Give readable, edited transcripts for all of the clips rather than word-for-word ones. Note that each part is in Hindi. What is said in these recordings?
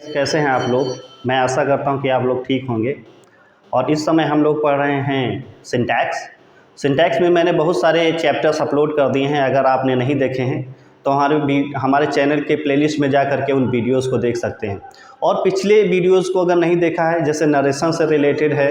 कैसे हैं आप लोग। मैं आशा करता हूं कि आप लोग ठीक होंगे। और इस समय हम लोग पढ़ रहे हैं सिंटैक्स में मैंने बहुत सारे चैप्टर्स अपलोड कर दिए हैं। अगर आपने नहीं देखे हैं तो हमारे चैनल के प्लेलिस्ट में जा कर के उन वीडियोस को देख सकते हैं। और पिछले वीडियोस को अगर नहीं देखा है, जैसे नरेशन से रिलेटेड है,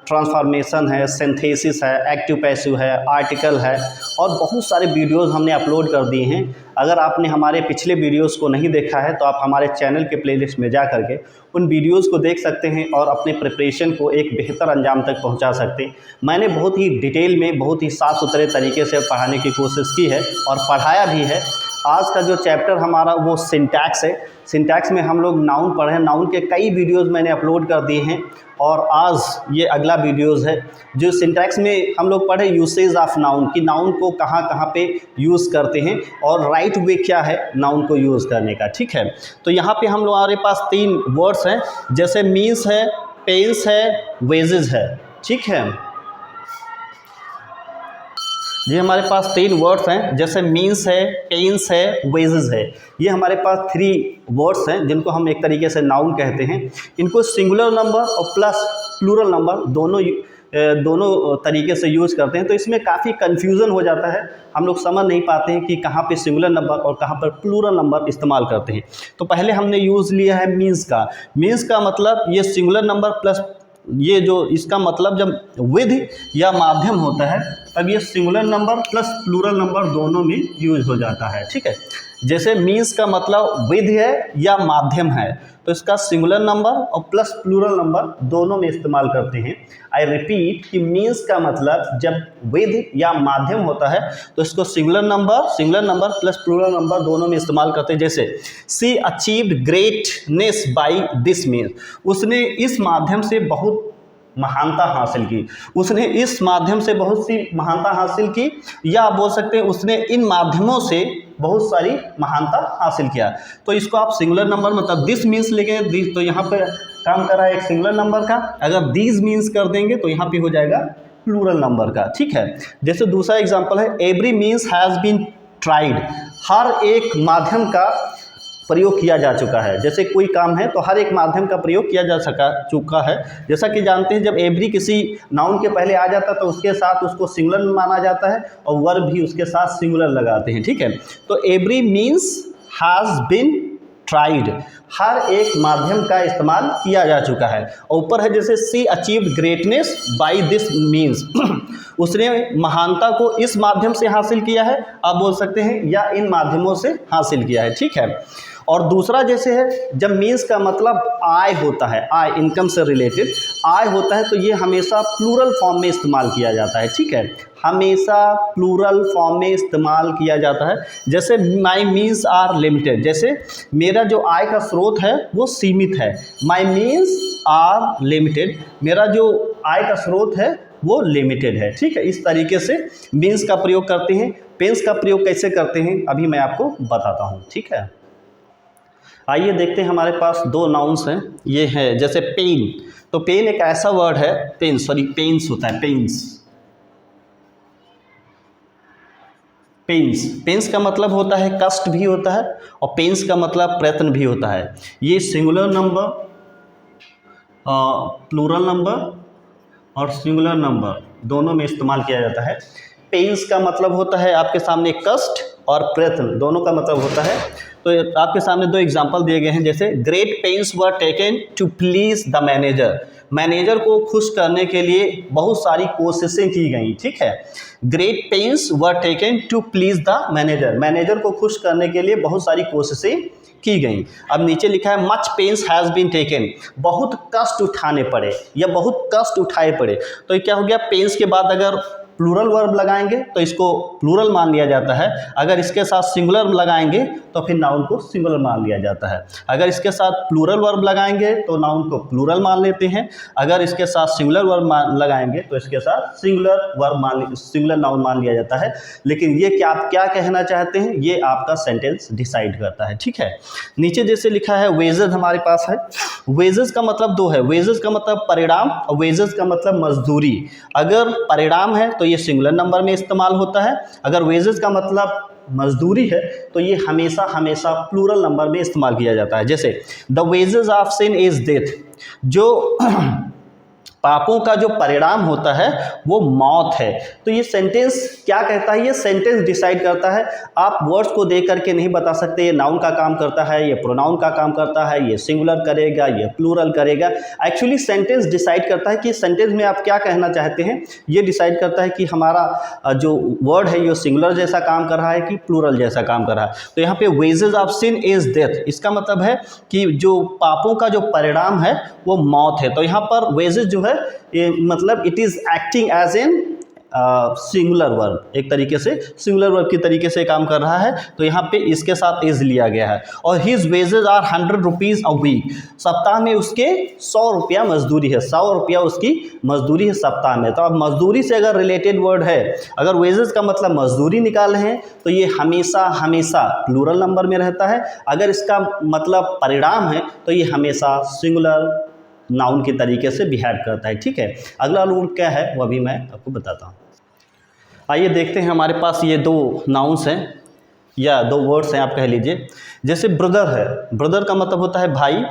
ट्रांसफॉर्मेशन है, सिंथेसिस है, एक्टिव पैसिव है, आर्टिकल है, और बहुत सारे वीडियोस हमने अपलोड कर दिए हैं। अगर आपने हमारे पिछले वीडियोस को नहीं देखा है तो आप हमारे चैनल के प्लेलिस्ट में जा करके उन वीडियोस को देख सकते हैं और अपने प्रिपरेशन को एक बेहतर अंजाम तक पहुंचा सकते हैं। मैंने बहुत ही डिटेल में, बहुत ही साफ़ सुथरे तरीके से पढ़ाने की कोशिश की है और पढ़ाया भी है। आज का जो चैप्टर हमारा वो सिंटैक्स है। सिंटैक्स में हम लोग नाउन पढ़े हैं। नाउन के कई वीडियोस मैंने अपलोड कर दिए हैं और आज ये अगला वीडियोस है जो सिंटैक्स में हम लोग पढ़े यूसेज ऑफ नाउन, कि नाउन को कहाँ कहाँ पे यूज़ करते हैं और राइट वे क्या है नाउन को यूज़ करने का। ठीक है, तो यहाँ पे हम लोग हमारे पास 3 वर्ड्स हैं, जैसे मीन्स है, पेंस है, वेजेस है। ठीक है, ये हमारे पास 3 वर्ड्स हैं, जैसे मीन्स है, पेंस है, वेजेस है। ये हमारे पास 3 वर्ड्स हैं जिनको हम एक तरीके से नाउन कहते हैं। इनको सिंगुलर नंबर और प्लस प्लूरल नंबर दोनों तरीके से यूज़ करते हैं। तो इसमें काफ़ी कन्फ्यूज़न हो जाता है, हम लोग समझ नहीं पाते हैं कि कहाँ पे सिंगुलर नंबर और कहाँ पर प्लूरल नंबर इस्तेमाल करते हैं। तो पहले हमने यूज़ लिया है मीन्स का। मीन्स का मतलब ये सिंगुलर नंबर प्लस ये जो इसका मतलब जब विध या माध्यम होता है तब ये singular number plus plural number दोनों में यूज हो जाता है। ठीक है, जैसे मीन्स का मतलब विध है या माध्यम है तो इसका सिंगुलर नंबर और प्लस प्लूरल नंबर दोनों में इस्तेमाल करते हैं। आई रिपीट कि मीन्स का मतलब जब विध या माध्यम होता है तो इसको singular number plus plural number दोनों में इस्तेमाल करते हैं। जैसे she achieved greatness by this means, उसने इस माध्यम से बहुत महानता हासिल की, उसने इस माध्यम से बहुत सी महानता हासिल की, या आप बोल सकते हैं उसने इन माध्यमों से बहुत सारी महानता हासिल किया। तो इसको आप सिंगुलर नंबर मतलब दिस मीन्स लेंगे, दिस तो यहाँ पे काम कर रहा है एक सिंगुलर नंबर का। अगर दीज मीन्स कर देंगे तो यहाँ पे हो जाएगा प्लूरल नंबर का। ठीक है, जैसे दूसरा एग्जांपल है every means has been tried, हर एक माध्यम का प्रयोग किया जा चुका है। जैसे कोई काम है तो हर एक माध्यम का प्रयोग किया जा चुका है। जैसा कि जानते हैं जब एवरी किसी नाउन के पहले आ जाता है तो उसके साथ उसको सिंगुलर माना जाता है और वर्ब भी उसके साथ सिंगुलर लगाते हैं। ठीक है, तो every means has been tried, हर एक माध्यम का इस्तेमाल किया जा चुका है। और ऊपर है जैसे she achieved greatness by this means, उसने महानता को इस माध्यम से हासिल किया है, आप बोल सकते हैं, या इन माध्यमों से हासिल किया है। ठीक है, और दूसरा जैसे है जब मीन्स का मतलब आय होता है, आय इनकम से रिलेटेड आय होता है तो ये हमेशा प्लूरल फॉर्म में इस्तेमाल किया जाता है। ठीक है, हमेशा प्लूरल फॉर्म में इस्तेमाल किया जाता है। जैसे माई मीन्स आर लिमिटेड, जैसे मेरा जो आय का स्रोत है वो सीमित है। माई मीन्स आर लिमिटेड, मेरा जो आय का स्रोत है वो लिमिटेड है। ठीक है, इस तरीके से मीन्स का प्रयोग करते हैं। पेंस का प्रयोग कैसे करते हैं अभी मैं आपको बताता हूँ। ठीक है, आइए देखते हैं, हमारे पास 2 नाउन्स हैं। ये है जैसे पेन, तो पेन एक ऐसा वर्ड है, पेंस होता है, पेंस का मतलब होता है कष्ट भी होता है और पेंस का मतलब प्रयत्न भी होता है। ये सिंगुलर नंबर, प्लूरल नंबर और सिंगुलर नंबर दोनों में इस्तेमाल किया जाता है। पेंस का मतलब होता है आपके सामने कष्ट और प्रयत्न दोनों का मतलब होता है। तो आपके सामने 2 एग्जांपल दिए गए हैं, जैसे great pains were taken to please the manager, manager को खुश करने के लिए बहुत सारी कोशिशें की गई। ठीक है, great pains were taken to please the manager, manager को खुश करने के लिए बहुत सारी कोशिशें की गई। अब नीचे लिखा है much pains has been taken, बहुत कष्ट उठाने पड़े या बहुत कष्ट उठाए पड़े। तो ये क्या हो गया, पेन्स के बाद अगर प्लूरल वर्ब लगाएंगे तो इसको प्लूरल मान लिया जाता है, अगर इसके साथ सिंगुलर लगाएंगे तो फिर नाउन को सिंगुलर मान लिया जाता है। अगर इसके साथ प्लूरल वर्ब लगाएंगे तो नाउन को प्लूरल मान लेते हैं, अगर इसके साथ सिंगुलर वर्ब लगाएंगे तो इसके साथ सिंगुलर नाउन मान लिया जाता है। लेकिन ये आप क्या कहना चाहते हैं ये आपका सेंटेंस डिसाइड करता है। ठीक है, नीचे जैसे लिखा है वेजेस हमारे पास है, वेजेस का मतलब दो है, वेजेस का मतलब परिणाम और वेजेस का मतलब मजदूरी। अगर परिणाम है तो ये सिंगुलर नंबर में इस्तेमाल होता है, अगर वेजेस का मतलब मजदूरी है तो ये हमेशा हमेशा प्लूरल नंबर में इस्तेमाल किया जाता है। जैसे the wages of sin is death, जो पापों का जो परिणाम होता है वो मौत है। तो ये सेंटेंस क्या कहता है, ये सेंटेंस डिसाइड करता है। आप वर्ड्स को देख करके नहीं बता सकते ये नाउन का काम करता है, ये प्रोनाउन का काम करता है, ये सिंगुलर करेगा, ये प्लूरल करेगा। एक्चुअली सेंटेंस डिसाइड करता है कि सेंटेंस में आप क्या कहना चाहते हैं। ये डिसाइड करता है कि हमारा जो वर्ड है ये सिंगुलर जैसा काम कर रहा है कि प्लूरल जैसा काम कर रहा है। तो यहाँ पे wages of sin is death, इसका मतलब है कि जो पापों का जो परिणाम है वो मौत है। तो यहाँ पर वेजेस जो है ये मतलब it is acting as an singular verb, एक तरीके से सिंगुलर वर्ब की तरीके से काम कर रहा है। तो यहाँ पे इसके साथ इज लिया गया है। और his wages are 100 rupees a week, सप्ताह में उसके 100 रुपया मजदूरी है, 100 रुपया उसकी मजदूरी है सप्ताह में। तो अब मजदूरी से अगर रिलेटेड वर्ड है, अगर वेजेस का मतलब मजदूरी निकाल रहे हैं तो ये हमेशा हमेशा प्लूरल नंबर में रहता है। अगर इसका मतलब परिणाम है तो ये हमेशा सिंगुलर नाउन के तरीके से बिहेव करता है। ठीक है, अगला रूल क्या है वो अभी मैं आपको बताता हूँ। आइए देखते हैं, हमारे पास ये दो नाउन्स हैं या दो वर्ड्स हैं आप कह लीजिए। जैसे ब्रदर है, ब्रदर का मतलब होता है भाई,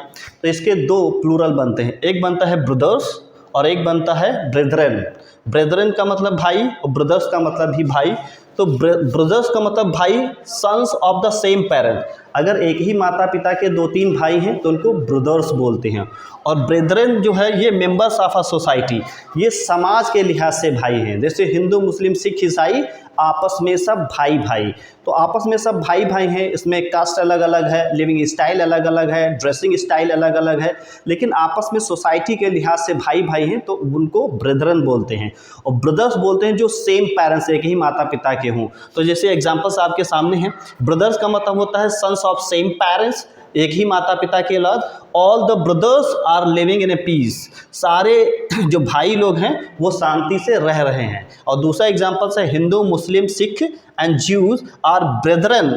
तो इसके दो प्लूरल बनते हैं, एक बनता है ब्रदर्स और एक बनता है ब्रेदरन। ब्रेदरन का मतलब भाई और ब्रदर्स का मतलब भी भाई। तो ब्रदर्स का मतलब भाई sons of the same parent, अगर एक ही माता पिता के 2-3 भाई हैं तो उनको ब्रदर्स बोलते हैं। और ब्रेदरन जो है ये मेंबर्स ऑफ अ सोसाइटी, ये समाज के लिहाज से भाई हैं। जैसे हिंदू मुस्लिम सिख ईसाई आपस में सब भाई भाई, तो आपस में सब भाई भाई हैं। इसमें कास्ट अलग अलग है, लिविंग स्टाइल अलग अलग है, ड्रेसिंग स्टाइल अलग अलग है, लेकिन आपस में सोसाइटी के लिहाज से भाई भाई हैं, तो उनको ब्रेदरन बोलते हैं। और ब्रदर्स बोलते हैं जो सेम पेरेंट्स, एक ही माता पिता के हों। तो जैसे एग्जाम्पल्स आपके सामने हैं, ब्रदर्स का मतलब होता है सन्स ऑफ सेम पेरेंट्स, एक ही माता पिता के औलाद। All the brothers are living in a peace, सारे जो भाई लोग हैं वो शांति से रह रहे हैं। और दूसरा एग्जाम्पल है Hindu Muslim Sikh and Jews are brethren,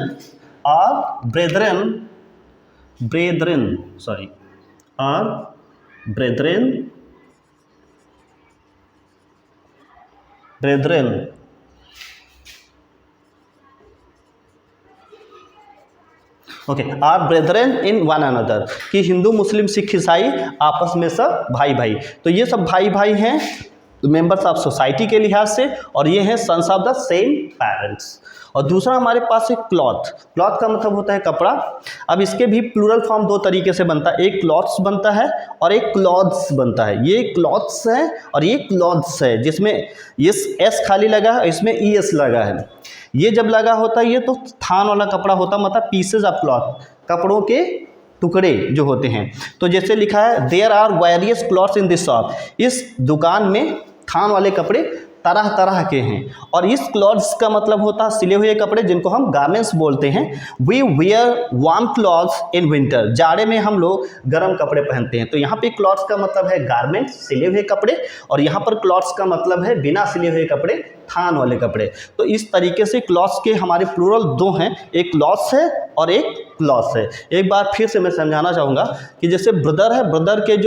are brethren okay, are brethren in one another, कि हिंदू मुस्लिम सिख ईसाई आपस में सब भाई भाई। तो ये सब भाई भाई हैं मेंबर्स ऑफ सोसाइटी के लिहाज से, और ये हैं sons of the same parents. और दूसरा हमारे पास है क्लॉथ। क्लॉथ का मतलब होता है कपड़ा। अब इसके भी प्लूरल फॉर्म दो तरीके से बनता है, एक क्लॉथ्स बनता है और एक क्लॉथ्स बनता है। ये क्लॉथ्स है और ये क्लॉथ्स है, जिसमें ये एस खाली लगा है, इसमें ई एस लगा है। ये जब लगा होता है ये तो थान वाला कपड़ा होता, मतलब पीसेज ऑफ क्लॉथ, कपड़ों के टुकड़े जो होते हैं। तो जैसे लिखा है there are various clothes in this shop, इस दुकान में थान वाले कपड़े तरह तरह के हैं। और इस क्लॉथ्स का मतलब होता है सिले हुए कपड़े, जिनको हम गारमेंट्स बोलते हैं। We wear warm clothes in winter, जाड़े में हम लोग गर्म कपड़े पहनते हैं। तो यहाँ पे क्लॉथ्स का मतलब है गारमेंट्स, सिले हुए कपड़े, और यहाँ पर क्लॉथ्स का मतलब है बिना सिले हुए कपड़े, थान वाले कपड़े। तो इस तरीके से क्लॉथ्स के हमारे प्लूरल दो हैं, एक क्लॉथ्स है और एक क्लॉथ्स है। एक बार फिर से मैं समझाना चाहूँगा कि जैसे ब्रदर है, ब्रदर के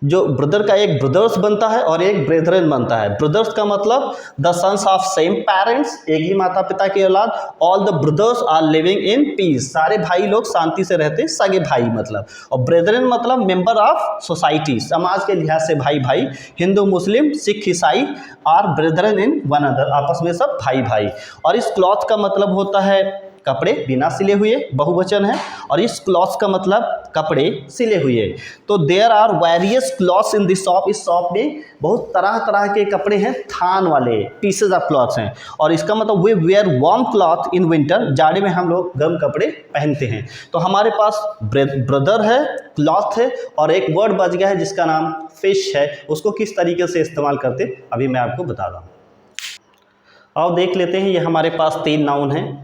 जो ब्रदर का एक ब्रदर्स बनता है और एक ब्रेदरन बनता है। ब्रदर्स का मतलब the sons of same parents, एक ही माता पिता के औलाद। All the brothers are living in peace, सारे भाई लोग शांति से रहते, सगे भाई मतलब। और ब्रेदरन मतलब मेंबर ऑफ सोसाइटी, समाज के लिहाज से भाई भाई। Hindu Muslim Sikh Isai are brethren in one other, आपस में सब भाई भाई। और इस क्लॉथ का मतलब होता है कपड़े बिना सिले हुए, बहुवचन है। और इस क्लॉथ्स का मतलब कपड़े सिले हुए। तो there are various clothes in this shop, इस शॉप में बहुत तरह तरह के कपड़े हैं, थान वाले पीसेज ऑफ क्लॉथ्स हैं। और इसका मतलब we wear warm cloth in winter, जाड़े में हम लोग गर्म कपड़े पहनते हैं। तो हमारे पास ब्रदर है, क्लॉथ है, और एक वर्ड बच गया है जिसका नाम फिश है। उसको किस तरीके से इस्तेमाल करते अभी मैं आपको बता रहा हूँ। आओ देख लेते हैं, ये हमारे पास 3 नाउन हैं।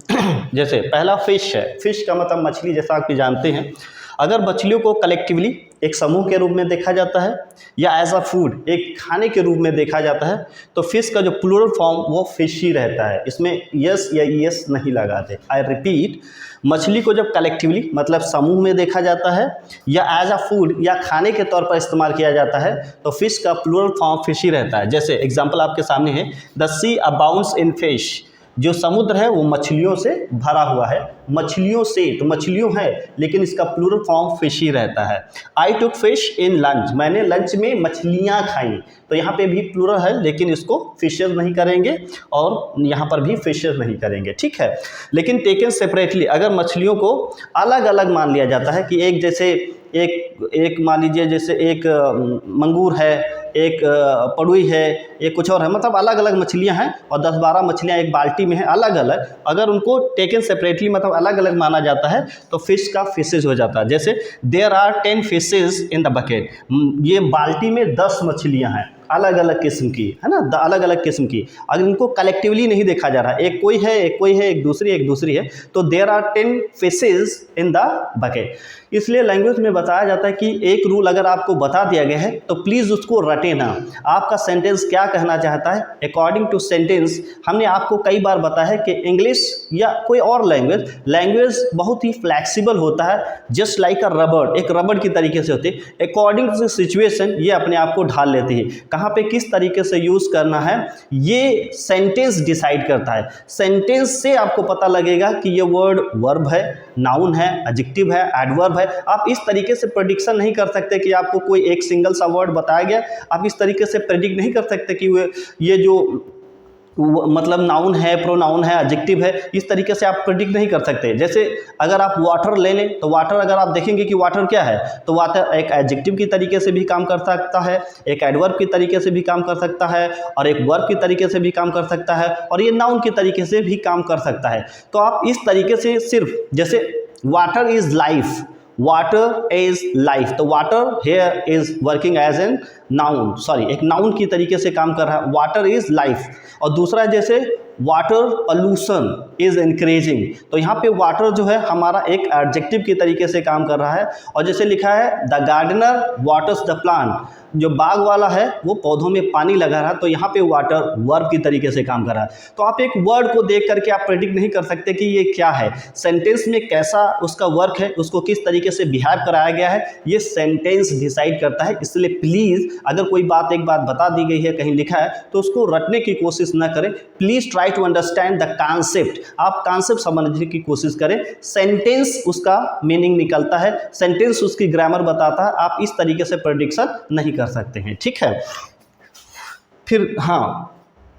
जैसे पहला फिश है, फिश का मतलब मछली, जैसा आप जानते हैं। अगर मछलियों को कलेक्टिवली एक समूह के रूप में देखा जाता है या एज अ फूड एक खाने के रूप में देखा जाता है तो फिश का जो प्लूरल फॉर्म वो फिश ही रहता है, इसमें यस या ईएस नहीं लगाते। आई रिपीट, मछली को जब कलेक्टिवली मतलब समूह में देखा जाता है या एज अ फूड या खाने के तौर पर इस्तेमाल किया जाता है तो फिश का प्लूरल फॉर्म फिश ही रहता है। जैसे एग्जांपल आपके सामने है, the sea abounds in fish, जो समुद्र है वो मछलियों से भरा हुआ है, मछलियों से तो मछलियों है लेकिन इसका प्लूरल फॉर्म फिश ही रहता है। आई टुक फिश इन लंच, मैंने लंच में मछलियाँ खाई, तो यहाँ पे भी प्लूरल है लेकिन इसको फिशेस नहीं करेंगे और यहाँ पर भी फिशेस नहीं करेंगे, ठीक है। लेकिन टेकन सेपरेटली अगर मछलियों को अलग अलग मान लिया जाता है कि एक जैसे एक मान लीजिए जैसे एक मंगूर है, एक पड़ुई है, एक कुछ और है, मतलब अलग अलग मछलियां हैं और 10-12 मछलियां एक बाल्टी में हैं अलग अलग, अगर उनको टेकन सेपरेटली मतलब अलग अलग माना जाता है तो फिश का फिशेज हो जाता है। जैसे there are 10 fishes in the bucket, ये बाल्टी में 10 मछलियां हैं अलग अलग किस्म की, है ना, अलग अलग किस्म की। अगर इनको कलेक्टिवली नहीं देखा जा रहा, एक कोई है एक कोई है एक दूसरी है, तो there are 10 fishes in the bucket. इसलिए लैंग्वेज में बताया जाता है कि एक रूल अगर आपको बता दिया गया है तो प्लीज़ उसको रटे ना। आपका सेंटेंस क्या कहना चाहता है अकॉर्डिंग टू सेंटेंस। हमने आपको कई बार बताया है कि इंग्लिश या कोई और लैंग्वेज बहुत ही फ्लैक्सीबल होता है, जस्ट लाइक अ रबड़, एक रबड़ की तरीके से होती है। अकॉर्डिंग टू सिचुएशन ये अपने आप को ढाल लेती है, कहाँ पे किस तरीके से यूज़ करना है ये सेंटेंस डिसाइड करता है। सेंटेंस से आपको पता लगेगा कि ये वर्ड वर्ब है, नाउन है, एडजेक्टिव है, एडवर्ब है। आप इस तरीके से प्रेडिक्शन नहीं कर सकते कि आपको कोई एक सिंगल सा वर्ड बताया गया, आप इस तरीके से प्रेडिक्ट नहीं कर सकते कि ये जो मतलब नाउन है, प्रोनाउन है, एडजेक्टिव है, इस तरीके से आप प्रेडिक्ट नहीं कर सकते। जैसे अगर आप वाटर ले लें तो वाटर अगर आप देखेंगे कि वाटर क्या है तो वाटर एक एडजेक्टिव की तरीके से भी काम कर सकता है, एक एडवर्ब की तरीके से भी काम कर सकता है और एक वर्ब की तरीके से भी काम कर सकता है और ये नाउन की तरीके से भी काम कर सकता है। तो आप इस तरीके से सिर्फ जैसे water is life, water is life, तो water here is working as an noun, एक नाउन की तरीके से काम कर रहा है, वाटर इज लाइफ। और दूसरा जैसे वाटर पोल्यूशन इज इंक्रीजिंग, तो यहाँ पे वाटर जो है हमारा एक एडजेक्टिव की तरीके से काम कर रहा है। और जैसे लिखा है the gardener waters the plant, जो बाग वाला है वो पौधों में पानी लगा रहा है, तो यहाँ पे वाटर वर्ब की तरीके से काम कर रहा है। तो आप एक वर्ड को देख करके आप प्रेडिक्ट नहीं कर सकते कि ये क्या है, सेंटेंस में कैसा उसका वर्क है, उसको किस तरीके से बिहेव कराया गया है, ये सेंटेंस डिसाइड करता है। इसलिए प्लीज़ अगर कोई बात एक बात बता दी गई है, कहीं लिखा है, तो उसको रटने की कोशिश ना करें। Please try to understand the concept, आप कॉन्सेप्ट समझने की कोशिश करें। सेंटेंस उसका मीनिंग निकलता है, सेंटेंस उसकी ग्रामर बताता है, आप इस तरीके से प्रेडिक्शन नहीं कर सकते हैं, ठीक है। फिर हाँ,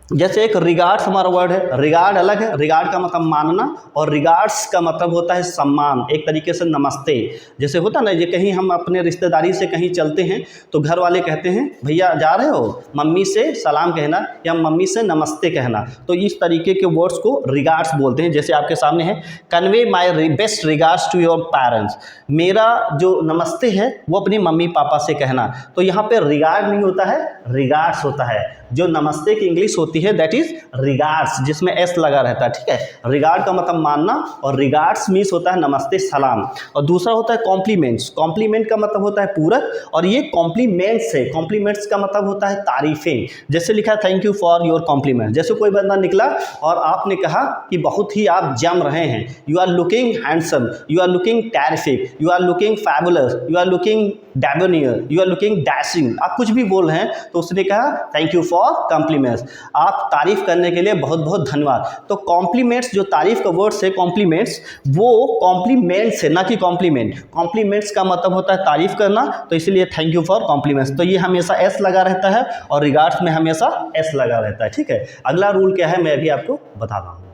जैसे एक रिगार्ड्स हमारा वर्ड है, रिगार्ड अलग है, रिगार्ड का मतलब मानना और रिगार्ड्स का मतलब होता है सम्मान, एक तरीके से नमस्ते। जैसे होता ना, ये कहीं हम अपने रिश्तेदारी से कहीं चलते हैं तो घर वाले कहते हैं भैया जा रहे हो, मम्मी से सलाम कहना या मम्मी से नमस्ते कहना, तो इस तरीके के वर्ड्स को रिगार्ड्स बोलते हैं। जैसे आपके सामने है convey my best regards to your parents, मेरा जो नमस्ते है वो अपनी मम्मी पापा से कहना, तो यहाँ पे रिगार्ड नहीं होता है, रिगार्ड्स होता है। जो नमस्ते की इंग्लिश होती है दैट इज रिगार्ड्स, जिसमें एस लगा रहता है, ठीक है। रिगार्ड का मतलब मानना और रिगार्ड्स मीन्स होता है नमस्ते सलाम। और दूसरा होता है कॉम्प्लीमेंट्स, कॉम्प्लीमेंट का मतलब होता है पूरक और ये कॉम्प्लीमेंट्स है, कॉम्प्लीमेंट्स का मतलब होता है तारीफें। जैसे लिखा है thank you for your compliment, जैसे कोई बंदा निकला और आपने कहा कि बहुत ही आप जम रहे हैं, you are looking handsome, you are looking terrific, you are looking fabulous, you are looking debonair, you are looking dashing, आप कुछ भी बोल रहे हैं तो उसने कहा थैंक यू फॉर कॉम्प्लीमेंट्स, आप तारीफ करने के लिए बहुत बहुत धन्यवाद। तो कॉम्प्लीमेंट्स जो तारीफ का वर्ड्स है कॉम्प्लीमेंट्स, वो कॉम्प्लीमेंट्स है ना कि कॉम्प्लीमेंट। कॉम्प्लीमेंट्स का मतलब होता है तारीफ करना, तो इसलिए थैंक यू फॉर कॉम्प्लीमेंट्स, तो ये हमेशा एस लगा रहता है और रिगार्ड्स में हमेशा एस लगा रहता है, ठीक है। अगला रूल क्या है मैं भी आपको बता रहा हूँ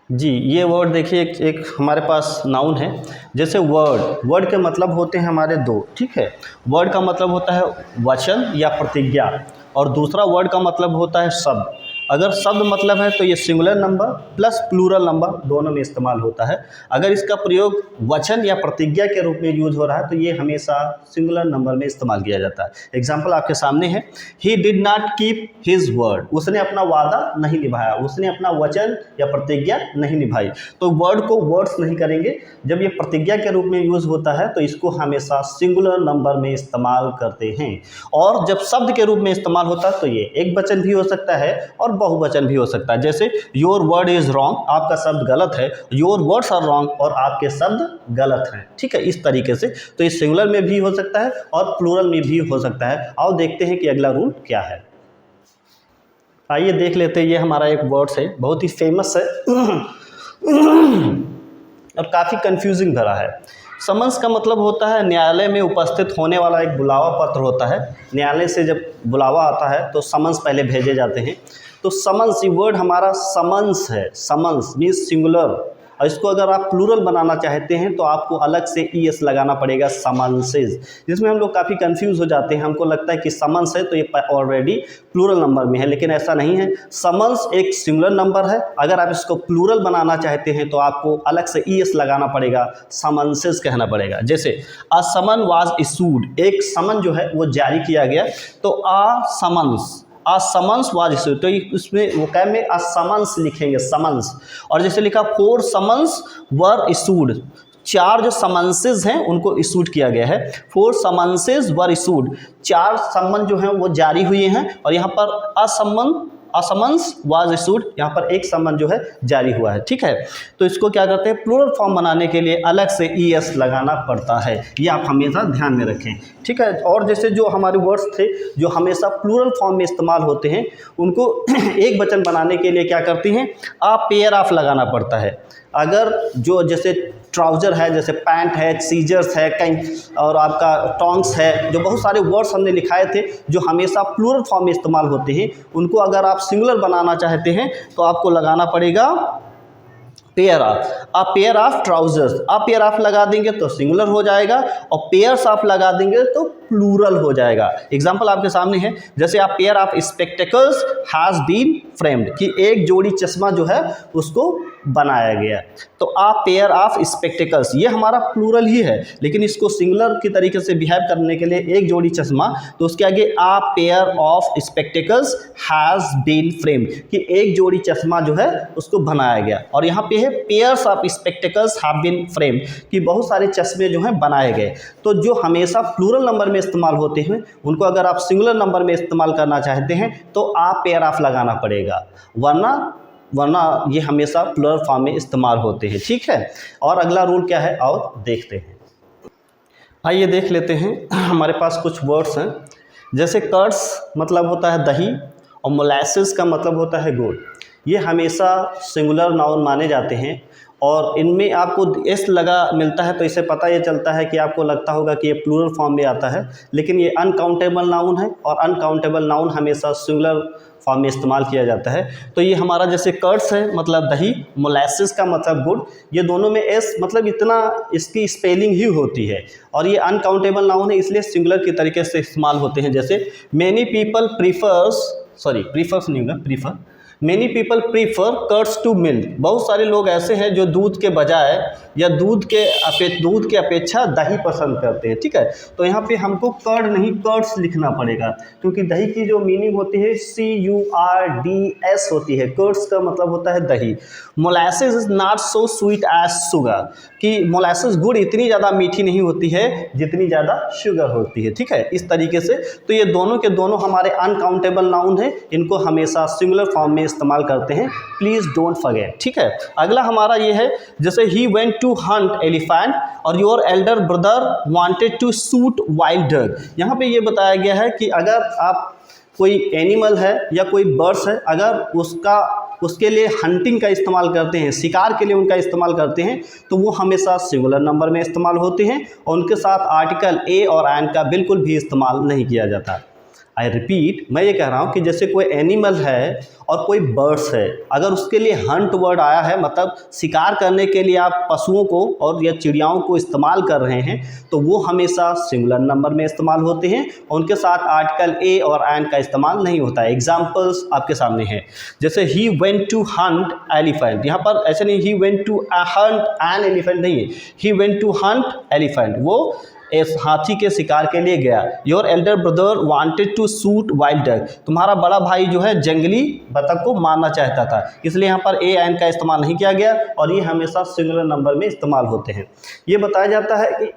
जी। ये वर्ड देखिए, एक हमारे पास नाउन है, जैसे वर्ड के मतलब होते हैं हमारे दो, ठीक है। वर्ड का मतलब होता है वचन या प्रतिज्ञा और दूसरा वर्ड का मतलब होता है शब्द। अगर शब्द मतलब है तो ये singular number plus plural number दोनों में इस्तेमाल होता है। अगर इसका प्रयोग वचन या प्रतिज्ञा के रूप में यूज हो रहा है तो ये हमेशा सिंगुलर नंबर में इस्तेमाल किया जाता है। एग्जाम्पल आपके सामने है, he did not keep his word, उसने अपना वादा नहीं निभाया, उसने अपना वचन या प्रतिज्ञा नहीं निभाई। तो वर्ड को वर्ड्स नहीं करेंगे, जब ये प्रतिज्ञा के रूप में यूज होता है तो इसको हमेशा सिंगुलर नंबर में इस्तेमाल करते हैं। और जब शब्द के रूप में इस्तेमाल होता है तो ये एक वचन भी हो सकता है और बहुवचन भी हो सकता है। जैसे योर वर्ड इज रॉन्ग, आपका शब्द गलत है, योर वर्ड्स आर रॉन्ग, और आपके शब्द गलत हैं। ठीक है, इस तरीके से तो ये सिंगुलर में भी हो सकता है और प्लूरल में भी हो सकता है। आओ देखते हैं कि अगला रूल क्या है। आइए देख लेते हैं, ये हमारा एक वर्ड्स है, बहुत ही फेमस है और काफ़ी कंफ्यूजिंग भरा है। समन्स का मतलब होता है न्यायालय में उपस्थित होने वाला एक बुलावा पत्र होता है। न्यायालय से जब बुलावा आता है तो समन्स पहले भेजे जाते हैं। तो समन्स, ये वर्ड हमारा समन्स है, समन्स मीन्स सिंगुलर, और इसको अगर आप प्लूरल बनाना चाहते हैं तो आपको अलग से ES लगाना पड़ेगा, समन्सेज, जिसमें हम लोग काफ़ी कंफ्यूज हो जाते हैं। हमको लगता है कि समन्स है तो ये ऑलरेडी प्लूरल नंबर में है, लेकिन ऐसा नहीं है। समन्स एक सिंगुलर नंबर है, अगर आप इसको प्लूरल बनाना चाहते हैं तो आपको अलग से ES लगाना पड़ेगा, समन्सेज कहना पड़ेगा। जैसे अ समन वाज इशूड, एक समन जो है वो जारी किया गया, तो अ समन्स वाज इशूड, तो इसमें वो कैब में समन्स लिखेंगे, समन्स। और जैसे लिखा 4 समन्स वर इशूड, 4 जो समन्सेज हैं उनको इशूड किया गया है। 4 समन्सेज वर इशूड, 4 समन जो हैं वो जारी हुए हैं, और यहाँ पर असमन्स वाज इशूड, यहाँ पर एक समन जो है जारी हुआ है। ठीक है, तो इसको क्या करते हैं, प्लूरल फॉर्म बनाने के लिए अलग से ES लगाना पड़ता है, ये आप हमेशा ध्यान में रखें। ठीक है, और जैसे जो हमारे वर्ड्स थे जो हमेशा प्लूरल फॉर्म में इस्तेमाल होते हैं उनको एक वचन बनाने के लिए क्या करती हैं, आप पेयर ऑफ लगाना पड़ता है। अगर जो जैसे ट्राउज़र है, जैसे पैंट है, सीजर्स है, कहीं और आपका टोंग्स है, जो बहुत सारे वर्ड्स हमने लिखाए थे जो हमेशा प्लूरल फॉर्म में इस्तेमाल होते हैं, उनको अगर आप सिंगुलर बनाना चाहते हैं तो आपको लगाना पड़ेगा पेयर ऑफ। आप पेयर ऑफ ट्राउजर्स, आप पेयर ऑफ लगा देंगे तो सिंगुलर हो जाएगा, और पेयर्स ऑफ लगा देंगे तो प्लूरल हो जाएगा। एग्जाम्पल आपके सामने है, जैसे आप pair of spectacles has been framed, कि एक जोड़ी चश्मा जो है उसको बनाया गया। तो आप पेयर ऑफ स्पेक्टेकल्स, ये हमारा प्लूरल ही है, लेकिन इसको सिंगुलर की तरीके से बिहेव करने के लिए एक जोड़ी चश्मा, तो उसके आगे आप pair of spectacles has been framed, कि एक जोड़ी चश्मा जो है उसको बनाया गया। और यहाँ पे है pairs of spectacles have been framed, कि बहुत सारे चश्मे जो हैं बनाए गए। तो जो हमेशा प्लूरल नंबर में इस्तेमाल होते हैं उनको अगर आप सिंगुलर नंबर में इस्तेमाल करना चाहते हैं तो आप पेयर ऑफ लगाना पड़ेगा, वरना ये हमेशा प्लूरल फॉर्म में इस्तेमाल होते हैं। ठीक है, और अगला रूल क्या है और देखते हैं। आइए देख लेते हैं, हमारे पास कुछ वर्ड्स हैं, जैसे कर्ड्स मतलब होता है दही, और मोलासेस का मतलब होता है गुड़। ये हमेशा सिंगुलर नाउन माने जाते हैं, और इनमें आपको एस लगा मिलता है तो इससे पता ये चलता है कि आपको लगता होगा कि ये प्लूरल फॉर्म में आता है, लेकिन ये अनकाउंटेबल नाउन है, और अनकाउंटेबल नाउन हमेशा सिंगुलर फॉर्म में इस्तेमाल किया जाता है। तो ये हमारा जैसे कर्ड्स है मतलब दही, मोलासेस का मतलब गुड़, ये दोनों में एस मतलब इतना इसकी स्पेलिंग ही होती है, और ये अनकाउंटेबल नाउन है इसलिए सिंगुलर के तरीके से इस्तेमाल होते हैं। जैसे many people many people prefer curds to milk, बहुत सारे लोग ऐसे हैं जो दूध के बजाय या दूध के अपेक्षा दही पसंद करते हैं। ठीक है, तो यहाँ पे हमको कर्ड नहीं कर्ड्स लिखना पड़ेगा, क्योंकि दही की जो मीनिंग होती है CURDS होती है, कर्ड्स का मतलब होता है दही। Molasses is not so sweet as sugar, कि मोलासेस गुड़ इतनी ज़्यादा मीठी नहीं होती है जितनी ज़्यादा शुगर होती है। ठीक है, इस तरीके से तो ये दोनों के दोनों हमारे अनकाउंटेबल नाउन है, इनको हमेशा सिंगुलर फॉर्म में इस्तेमाल करते हैं, प्लीज़ डोंट फॉरगेट। ठीक है, अगला हमारा ये है, जैसे ही वेंट टू हंट एलिफेंट और your elder brother wanted to shoot wild duck. यहाँ पे ये बताया गया है कि अगर आप कोई एनिमल है या कोई बर्ड्स है, अगर उसके लिए हंटिंग का इस्तेमाल करते हैं, शिकार के लिए उनका इस्तेमाल करते हैं, तो वो हमेशा सिंगुलर नंबर में इस्तेमाल होते हैं, और उनके साथ आर्टिकल ए और एन का बिल्कुल भी इस्तेमाल नहीं किया जाता। आई रिपीट, मैं ये कह रहा हूँ कि जैसे कोई एनिमल है और कोई बर्ड्स है, अगर उसके लिए हंट वर्ड आया है, मतलब शिकार करने के लिए आप पशुओं को और या चिड़ियाओं को इस्तेमाल कर रहे हैं, तो वो हमेशा सिंगुलर नंबर में इस्तेमाल होते हैं और उनके साथ आर्टिकल ए और एन का इस्तेमाल नहीं होता है। एग्जाम्पल्स आपके सामने हैं, जैसे ही वेंट टू हंट एलिफेंट, यहाँ पर ऐसे नहीं he went to hunt an elephant नहीं है, he went to hunt elephant, वो इस हाथी के शिकार के लिए गया। Your elder brother wanted to shoot wild duck, तुम्हारा बड़ा भाई जो है जंगली बतख को मारना चाहता था, इसलिए यहाँ पर ए एन का इस्तेमाल नहीं किया गया और ये हमेशा सिंगुलर नंबर में इस्तेमाल होते हैं। ये बताया जाता है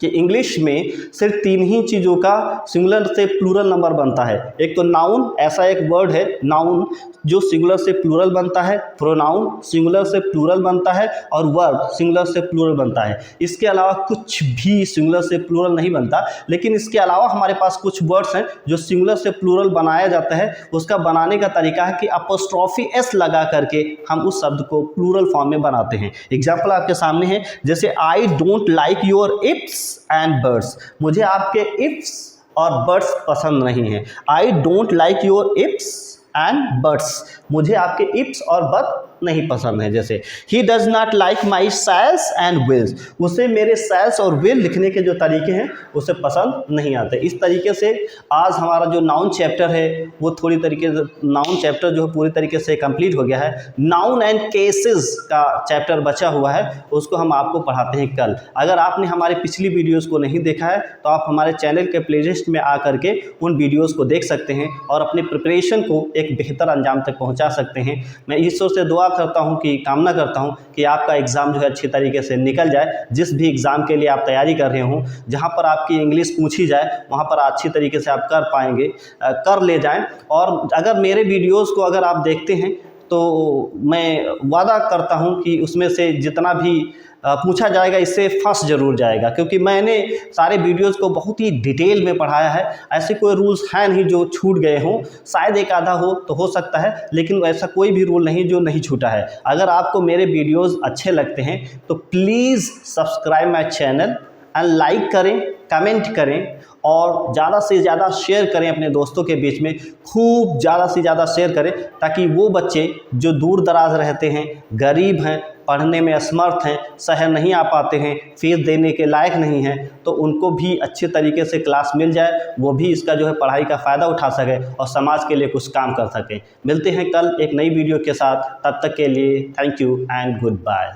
कि इंग्लिश में सिर्फ 3 ही चीज़ों का सिंगुलर से प्लूरल नंबर बनता है। एक तो नाउन, ऐसा एक वर्ड है नाउन जो सिंगुलर से प्लूरल बनता है, प्रोनाउन सिंगुलर से प्लूरल बनता है और वर्ब सिंगुलर से प्लूरल बनता है। इसके अलावा कुछ भी सिंगुलर से प्लूरल नहीं बनता, लेकिन इसके अलावा हमारे पास कुछ वर्ड्स हैं जो सिंगुलर से प्लूरल बनाया जाता है। उसका बनाने का तरीका है कि अपोस्ट्रोफी एस लगा करके हम उस शब्द को प्लूरल फॉर्म में बनाते हैं। एग्जाम्पल आपके सामने है, जैसे I don't like your ifs and buts, मुझे आपके इफ्स और बर्ड्स पसंद नहीं है। I don't like your ifs and buts, मुझे आपके इफ्स और बर्ड नहीं पसंद है। जैसे he does not like my shalls and wills, उसे मेरे सेल्स और विल लिखने के जो तरीके हैं उसे पसंद नहीं आते। इस तरीके से आज हमारा जो नाउन चैप्टर है वो थोड़ी तरीके से नाउन चैप्टर जो पूरी तरीके से कंप्लीट हो गया है। नाउन एंड केसेस का चैप्टर बचा हुआ है, उसको हम आपको पढ़ाते हैं कल। अगर आपने हमारे पिछली वीडियोज़ को नहीं देखा है तो आप हमारे चैनल के प्लेलिस्ट में आ करके उन वीडियोज़ को देख सकते हैं और अपने प्रिपरेशन को एक बेहतर अंजाम तक पहुँचा सकते हैं। मैं ईश्वर से दुआ करता हूं कि कामना करता हूं कि आपका एग्ज़ाम जो है अच्छी तरीके से निकल जाए। जिस भी एग्ज़ाम के लिए आप तैयारी कर रहे हो, जहां पर आपकी इंग्लिश पूछी जाए वहां पर अच्छी तरीके से आप कर पाएंगे, कर ले जाएं। और अगर मेरे वीडियोस को अगर आप देखते हैं तो मैं वादा करता हूं कि उसमें से जितना भी पूछा जाएगा इससे फंस जरूर जाएगा, क्योंकि मैंने सारे वीडियोस को बहुत ही डिटेल में पढ़ाया है। ऐसे कोई रूल्स हैं नहीं जो छूट गए हों, शायद एक आधा हो तो हो सकता है, लेकिन ऐसा कोई भी रूल नहीं जो नहीं छूटा है। अगर आपको मेरे वीडियोस अच्छे लगते हैं तो please subscribe my channel and like करें, कमेंट करें और ज़्यादा से ज़्यादा शेयर करें अपने दोस्तों के बीच में। खूब ज़्यादा से ज़्यादा शेयर करें ताकि वो बच्चे जो दूर दराज रहते हैं, गरीब हैं, पढ़ने में असमर्थ हैं, शहर नहीं आ पाते हैं, फीस देने के लायक नहीं हैं, तो उनको भी अच्छे तरीके से क्लास मिल जाए, वो भी इसका जो है पढ़ाई का फ़ायदा उठा सके और समाज के लिए कुछ काम कर सकें। मिलते हैं कल एक नई वीडियो के साथ, तब तक के लिए thank you and good bye.